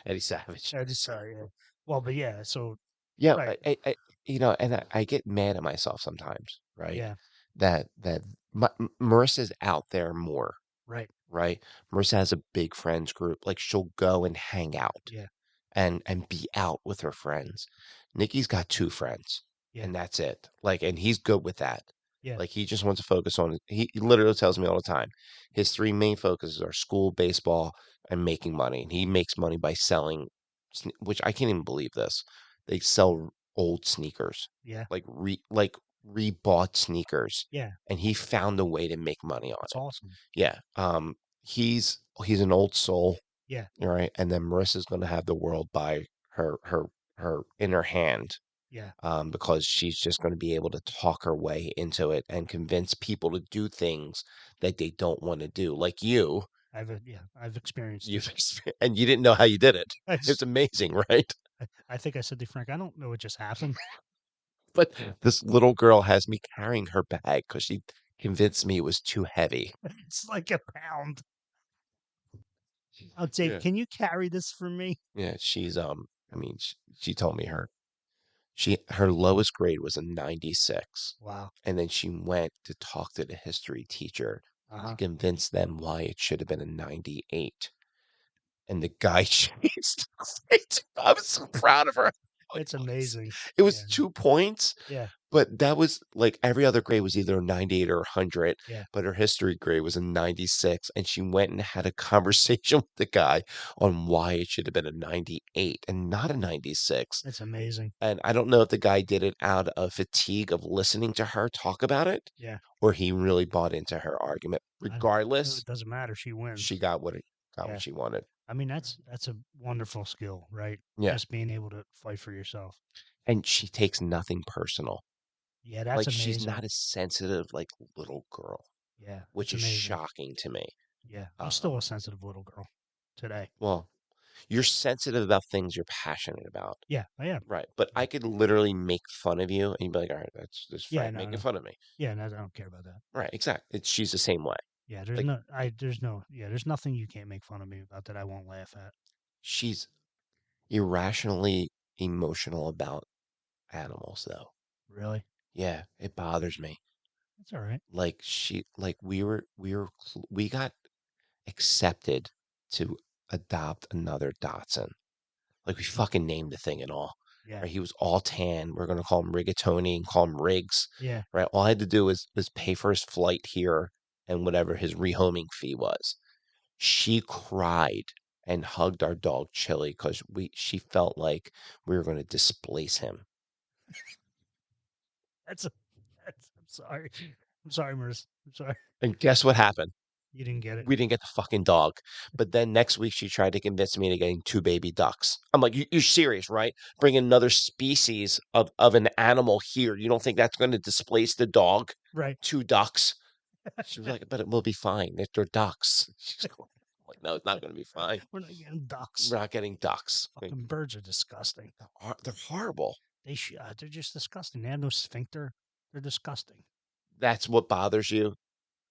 Eddie Savage. I just sorry. Yeah. Well, but yeah, so Yeah, right. and I get mad at myself sometimes, right? Yeah, That Marissa's out there more, right. right? Marissa has a big friends group. Like she'll go and hang out Yeah, and be out with her friends. Nikki's got two friends, yeah, and that's it. Like, and he's good with that. yeah. Like, he just wants to focus on. He literally tells me all the time. His three main focuses are school, baseball, and making money. And he makes money by selling, which I can't even believe this. They sell old sneakers, Yeah. like rebought sneakers, Yeah. and he found a way to make money on That's it. awesome. Yeah. He's an old soul. Yeah, All right, and then Marissa's going to have the world by her in her hand, yeah. because she's just going to be able to talk her way into it and convince people to do things that they don't want to do. Like I've experienced it. and you didn't know how you did it. I It's just amazing, right? I think I said to Frank, I don't know what just happened. But this little girl has me carrying her bag because she convinced me it was too heavy. It's like a pound. I'll say, Yeah. can you carry this for me? Yeah, I mean, she told me her lowest grade was a 96. Wow. And then she went to talk to the history teacher to Uh-huh. convince them why it should have been a 98. And the guy changed the grade. I was so proud of her. It's amazing. It was Yeah. 2 points, Yeah. but that was like every other grade was either a 98 or a 100, Yeah. but her history grade was a 96. And she went and had a conversation with the guy on why it should have been a 98 and not a 96. It's amazing. And I don't know if the guy did it out of fatigue of listening to her talk about it, Yeah. or he really bought into her argument. It Regardless, doesn't matter. She she wins. got what Yeah. she wanted. I mean, that's a wonderful skill, right? Yeah. Just being able to fight for yourself. And she takes nothing personal. Yeah, that's Like she's amazing. not a sensitive like little girl, Yeah, which it's is amazing. shocking to me. Yeah, I'm still Um, a sensitive little girl today. well, you're sensitive about things you're passionate about. Yeah, I am. Right. But Yeah. I could literally make fun of you and you'd be like, all right, that's Yeah, Frank no, making no. fun of me. Yeah, no, I don't care about that. Right, exactly. She's the same way. Yeah, Like there's nothing you can't make fun of me about that I won't laugh at. she's irrationally emotional about animals though. Really? Yeah, it bothers me. That's all right. Like we got accepted to adopt another Dotson. Like we fucking named the thing and all. Yeah. Right? He was all tan. We're gonna call him Rigatoni and call him Riggs. Yeah. Right? All I had to do was pay for his flight here and whatever his rehoming fee was. She cried and hugged our dog Chili because she felt like we were going to displace him. That's a that's I'm sorry. I'm sorry, Merce. I'm sorry. And guess what happened? You didn't get it. We didn't get the fucking dog. But then next week she tried to convince me into getting 2 baby ducks. I'm like, "You're serious, right? Bring another species of an animal here. You don't think that's gonna displace the dog? Right. 2 ducks?" She was like, "But it will be fine. They're ducks." She's going I'm like, "No, it's not gonna be fine. We're not getting ducks. We're not getting ducks." Like, Fucking birds are disgusting. they're horrible. They're just disgusting. They have no sphincter. They're disgusting. That's what bothers you,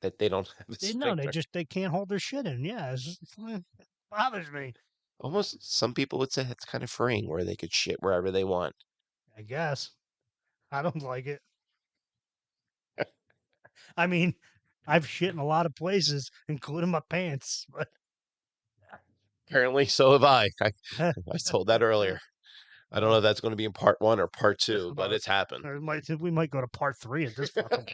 that they don't have a They no, sphincter? they can't hold their shit in. Yeah, it bothers me. Almost some people would say that's kind of freeing where they could shit wherever they want. I guess I don't like it. I mean, I've shit in a lot of places, including my pants. But Apparently, so have I. I told that earlier. I don't know uh, if that's gonna be in part 1 or part 2, but well, it's happened. we might go to part three at this fucking.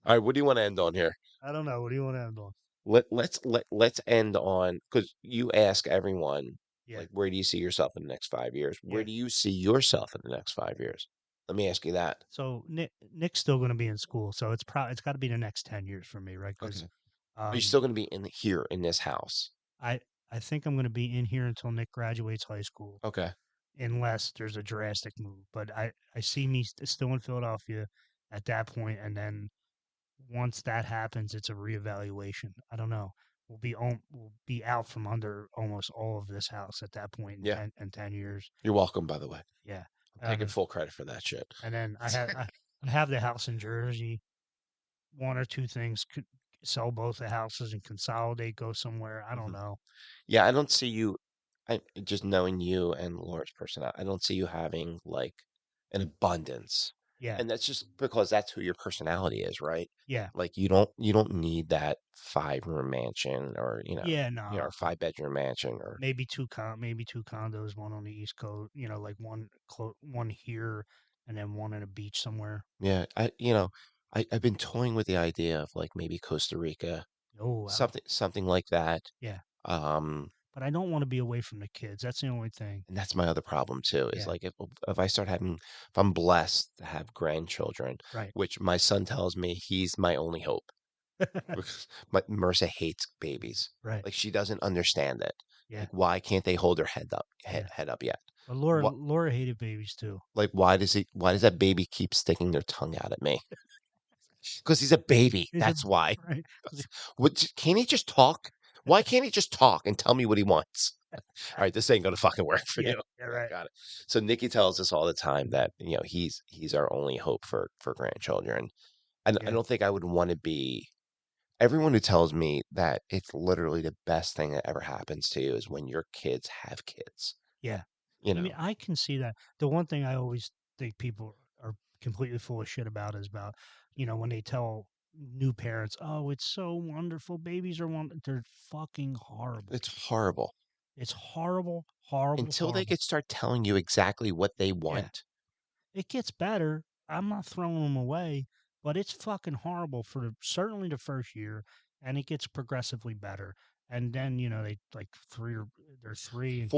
Alright, what do you wanna end on here? I don't know. What do you want to end on? Let's end on because you ask everyone, Yeah, like, "Where do you see yourself in the next 5 years?" Where yeah. do you see yourself in the next 5 years? Let me ask you that. So Nick's still going to be in school, so it's got to be the next 10 years for me, right? Because Okay. Are you um, still gonna be in here in this house? I I think I'm going to be in here until Nick graduates high school, Okay. unless there's a drastic move. But I see me still in Philadelphia at that point, and then once that happens, it's a reevaluation. I don't know. We'll be out from under almost all of this house at that point Yeah. in 10 years. You're welcome, by the way. Yeah. I'm taking Um, full credit for that shit. and then I have the house in Jersey. One or two things could sell both the houses and consolidate, go somewhere. I don't Mhm. know. Yeah, I don't see you I just knowing you and Laura's personality, I don't see you having, like, an abundance, Yeah. and that's just because that's who your personality is, right? Yeah. Like, you don't need that five-room mansion or, Yeah. or No. five-bedroom mansion or Maybe two condos, one on the East Coast. Like one here, and then one in a beach somewhere. yeah, I've been toying with the idea of, like, maybe Costa Rica, Oh wow. something like that, Yeah. um But I don't want to be away from the kids. That's the only thing. And that's my other problem too, is Yeah. like if I start having if I'm blessed to have grandchildren, Right. which my son tells me he's my only hope because my Marissa hates babies. Right. Like she doesn't understand it. Yeah. Like why can't they hold their Yeah. head up yet? But What Laura hated babies too. like why does that baby keep sticking their tongue out at me? Because he's a baby. He said, That's why. right. Can't he just talk? Why can't he just talk and tell me what he wants? All right, this ain't gonna fucking work for Yeah. you. Yeah. Yeah, Right. got it. So Nikki tells us all the time that he's our only hope for grandchildren, and I Yeah. don't think I would want to be. Everyone who tells me that it's literally the best thing that ever happens to you is when your kids have kids. Yeah. You I mean, know, I can see that. The one thing I always think people are completely full of shit about is about, when they tell new parents, "Oh, it's so wonderful. Babies are they're fucking horrible. it's horrible It's horrible, horrible, until they horrible." could start telling you exactly what they Yeah. want. It gets better. I'm not throwing them away, but it's fucking horrible for certainly the first year, and it gets progressively better. And then, they like they're three and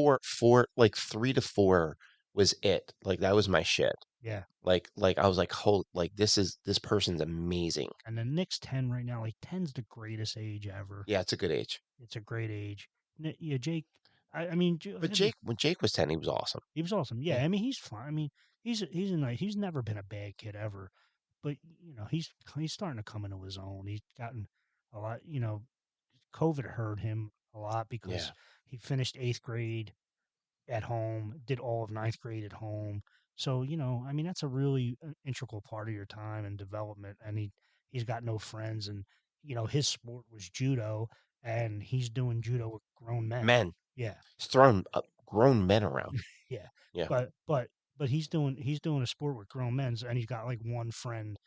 Like 3 to 4 was it. Like that was my shit. yeah. Like I was like, "Hold like, this person's amazing." And the Nick's 10 right now. Like, ten's the greatest age ever. Yeah, it's a good age. It's a great age. Yeah, Jake. I mean, But when Jake was 10, he was awesome. he was awesome. Yeah. Yeah, I mean, he's fine. I mean, he's never been a bad kid ever, but he's starting to come into his own. He's gotten a lot. COVID hurt him a lot Yeah. because he finished eighth grade at home, did all of ninth grade at home. So, I mean, that's a really integral part of your time and development. And he's got no friends. And, his sport was judo, and he's doing judo with grown men. Men. Yeah. He's throwing grown men around. Yeah. Yeah. But, but, but he's doing a sport with grown men, and he's got like one friend,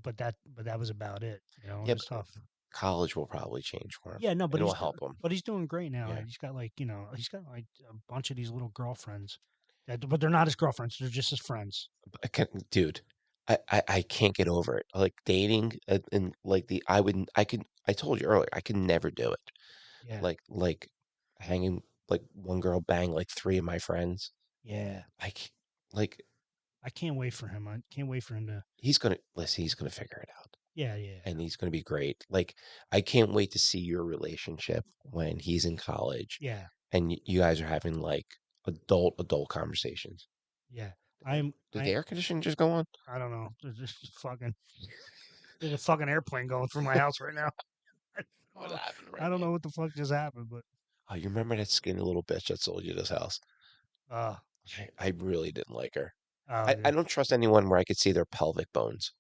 but that was about it. It Yeah, was but tough. college will probably change for him. Yeah, no, It'll help him. but he's doing great now. Yeah. He's got like a bunch of these little girlfriends, but they're not his girlfriends. They're just his friends. Dude, I can't get over it. Like dating and like I told you earlier, I could never do it. Yeah, Like hanging like one girl bang like 3 of my friends. yeah, I c- Like I can't wait for him. I can't wait for him to. he's gonna listen. He's gonna figure it out, Yeah, yeah, and he's gonna be great. Like I can't wait to see your relationship when he's in college, yeah, and you guys are having like adult conversations. yeah. Did the air conditioning just go on? I don't know. There's a fucking airplane going through my house right now. What's happening I right don't now? know what the fuck just happened, but Oh, you remember that skinny little bitch that sold you this house? uh, I really didn't like her. oh, I don't trust anyone where I could see their pelvic bones.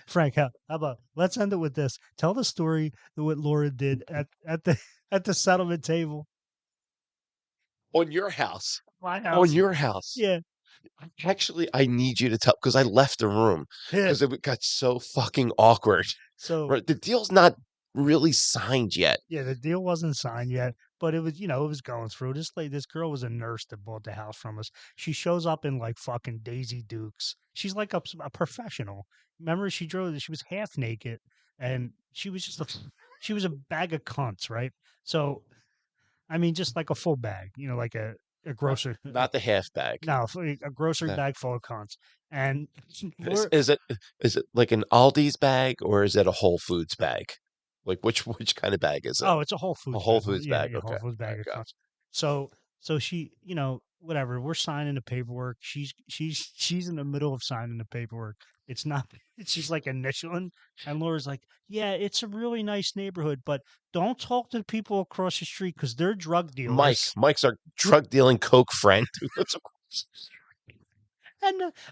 Frank, how about let's end it with this. Tell the story of what Laura did at the at the settlement table. On your house. My On house. your house. Yeah, Actually, I need you to tell because I left the room yeah. because it got so fucking awkward. So Right, the deal's not really signed yet. yeah, the deal wasn't signed yet, but it was, it was going through. This girl was a nurse that bought the house from us. She shows up in like fucking Daisy Dukes. She's like a professional. Remember, she was half naked, and she was she was a bag of cunts, right? So, I mean, just like a full bag, like a Not, grocery, not the half bag. no, a grocery No. bag full of cunts. And Is, Laura, is it is it like an Aldi's bag or is it a Whole Foods bag? Like which kind of bag is it? oh, it's a Whole A Foods Whole bag. Foods Yeah, bag. yeah, Okay. Whole Foods All bag right, of go. cunts. So she, whatever. We're signing the paperwork. She's in the middle of signing the paperwork. It's not. She's like initialing, and Laura's like, "Yeah, it's a really nice neighborhood, but don't talk to the people across the street because they're drug dealers." Mike's our drug dealing coke friend who lives across.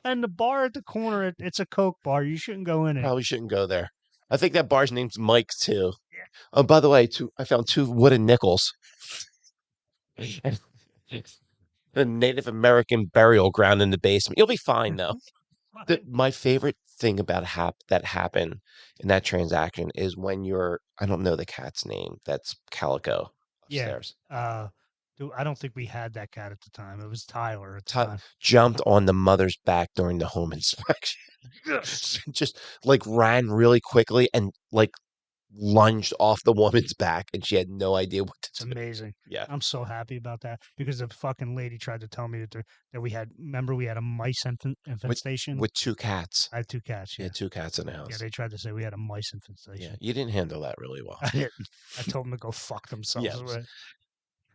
And the bar at the corner, it's a Coke bar. You shouldn't go in it. Probably shouldn't go there. I think that bar's name's Mike too. Yeah. Oh, by the way, I found two wooden nickels. A Native American burial ground in the basement. You'll be fine though. Fine. My favorite thing about that happened in that transaction is when I don't know the cat's name. That's Calico Yeah. upstairs. I don't think we had that cat at the time. It was Tyler at the Tu time. Jumped on the mother's back during the home inspection. Yes. Just like ran really quickly and like lunged off the woman's back, and she had no idea what It's to do. amazing. Yeah, I'm so happy about that because the fucking lady tried to tell me that we had. Remember, we had a mice with infestation. with two cats. I had two cats. You Yeah, had two cats in the yeah. house. They tried to say we had a mice Yeah, infestation. you didn't handle that really well. I didn't. I told them to go fuck Yeah. themselves. Away.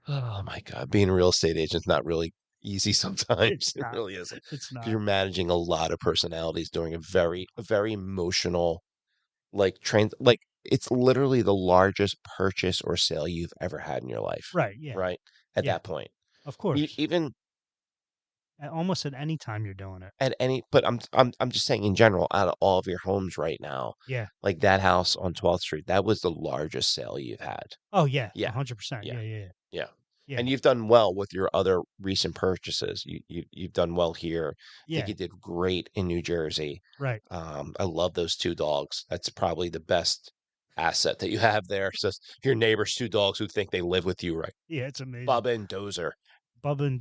Oh my God, being a real estate agent's not really easy It's sometimes. It not. really isn't It's because not. you're managing a lot of personalities during a very emotional like it's literally the largest purchase or sale you've ever had in your life, Right. Yeah. right? At Yeah. that point, Of course. even Almost at any time you're doing it. at any, but I'm just saying in general, out of all of your homes right now, Yeah. like that house on 12th Street, that was the largest sale you've had. Oh yeah. Yeah, 100%. yeah, Yeah. Yeah. yeah. Yeah. And you've done well with your other recent purchases. You've done well here. I think Yeah. you did great in New Jersey. Right. I love those two dogs. That's probably the best asset that you have there. So your neighbor's two dogs who think they live with you, right? Yeah. It's amazing. Bubba and Dozer. Bubba and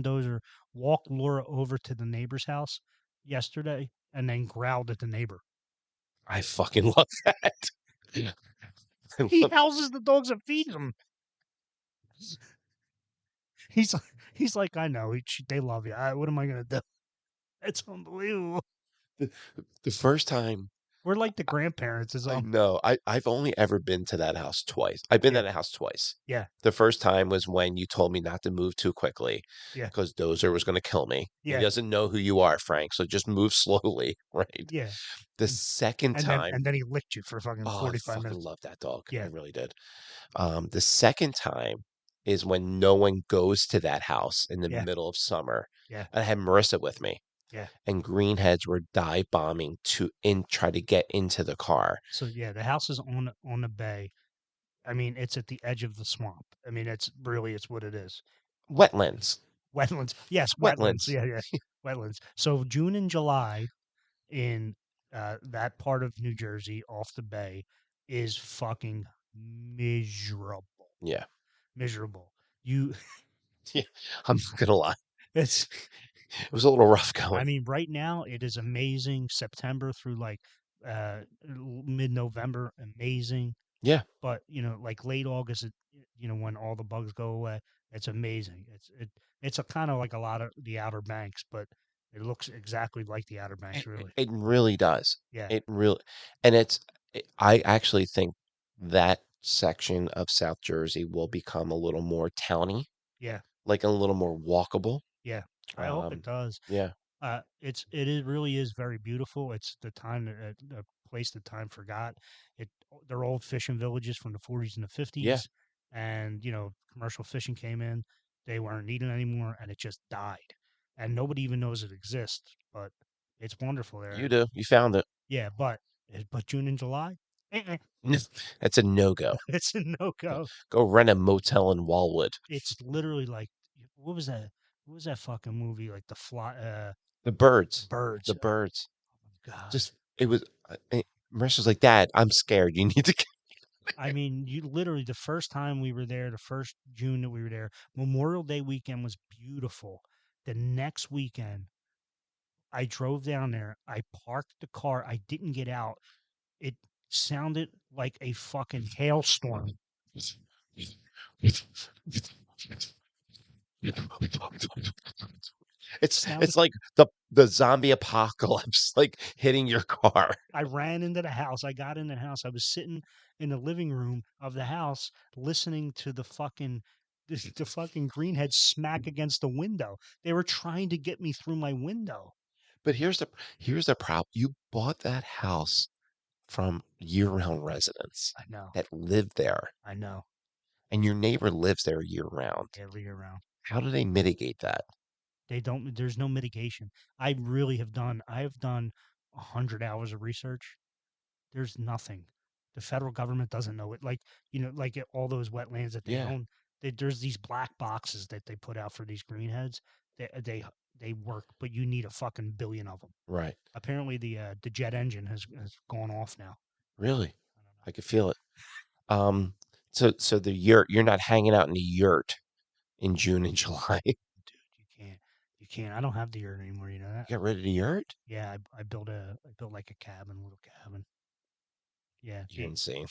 Dozer walked Laura over to the neighbor's house yesterday and then growled at the neighbor. I fucking love that. I He love, houses the dogs and feeds them. He's he's like, I know, they love you. What am I gonna do? It's unbelievable. the, the first time We're like the grandparents. Is I know. I've only ever been to that house twice. I've been to yeah, that house twice. yeah, The first time was when you told me not to move too quickly yeah, because Dozer was going to kill me. He yeah, doesn't know who you are, Frank, so just move slowly, right? yeah. The And, second time, and then he licked you for fucking oh, I 45 fucking minutes. love that dog. I Yeah, really did. The second time is when no one goes to that house in the yeah, middle of summer. yeah, I had Marissa with me, yeah. and greenheads were dive bombing to try to get into the car. So yeah, the house is on the bay. I mean, it's at the edge of the swamp. I mean, it's what it is. Wetlands. Wetlands. Yes, wetlands. Wetlands. Yeah, yeah, wetlands. So June and July in that part of New Jersey off the bay is fucking miserable. Yeah. Miserable. You, Yeah. I'm not gonna lie. it's. It was a little rough I going. mean, right now it is amazing. September through like mid-November, amazing. Yeah. But like late August, when all the bugs go away, It's amazing. It's a kind of like a lot of the Outer Banks, but it looks exactly like the Outer Banks, really. It really does. Yeah, It really, and I actually think that section of South Jersey will become a little more towny, yeah, like a little more walkable. yeah. I hope it Um, does. yeah, It is really is very beautiful. It's the time that a place that time forgot. It they're old fishing villages from the 40s and the yeah, 50s, and commercial fishing came in. They weren't needed anymore, and it just died. And nobody even knows it exists, but it's wonderful you there. do. You found it. Yeah, but June and July, That's a no-go. it's a no go. Go rent a motel in Wallwood. It's literally like what was that? What was that fucking movie? Like The the birds, birds. the birds. God. Just it was. Marissa's like, Dad, I'm scared. You need to. I mean, you literally the first time we were there, the first June that we were there, Memorial Day weekend was beautiful. The next weekend, I drove down there. I parked the car. I didn't get out. It sounded like a fucking hailstorm. Sounded. It's like the zombie apocalypse, like hitting your car. I ran into the house. I got in the house. I was sitting in the living room of the house listening to the fucking greenhead smack against the window. They were trying to get me through my window. But here's the problem. You bought that house from year-round residents I know. that live there, I know. and your neighbor lives there year-round. Every year round. How do they mitigate that? They don't. There's no mitigation. I have done 100 hours of research. There's nothing. The federal government doesn't know it. Like all those wetlands that they Yeah, own. There's these black boxes that they put out for these greenheads. They work, but you need a fucking billion of them. right. Apparently, the jet engine has gone off now. Really, I don't know. I could feel it. Um, so the yurt, you're not hanging out in the yurt in June and July. You Dude, you can't. You can't. I don't have the urn anymore. You know that? got rid of the yurt? Yeah, I built like a cabin, a little cabin. Yeah. You're insane.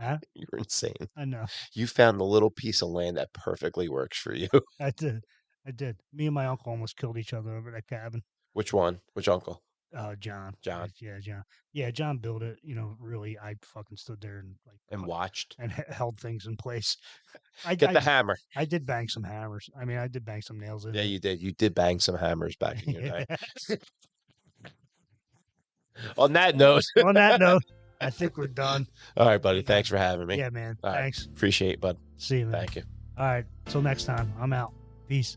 Huh? You're insane. I know. You found the little piece of land that perfectly works for you. I did. I did. Me and my uncle almost killed each other over that cabin. Which one? Which uncle? John. John. Yeah, John. Yeah, John built it. Really, I fucking stood there and And watched. held things in place. I, Get I, the hammer. I did bang some hammers. I mean, I did bang some nails Yeah, into it. you did. You did bang some hammers back in your day. Yeah. On that note, On that note, I think we're done. all right, buddy. Hey, man. Thanks for having me. Yeah, man. All right. Thanks. Appreciate it, bud. See you, man. Thank you. All right. Till next time. I'm out. Peace.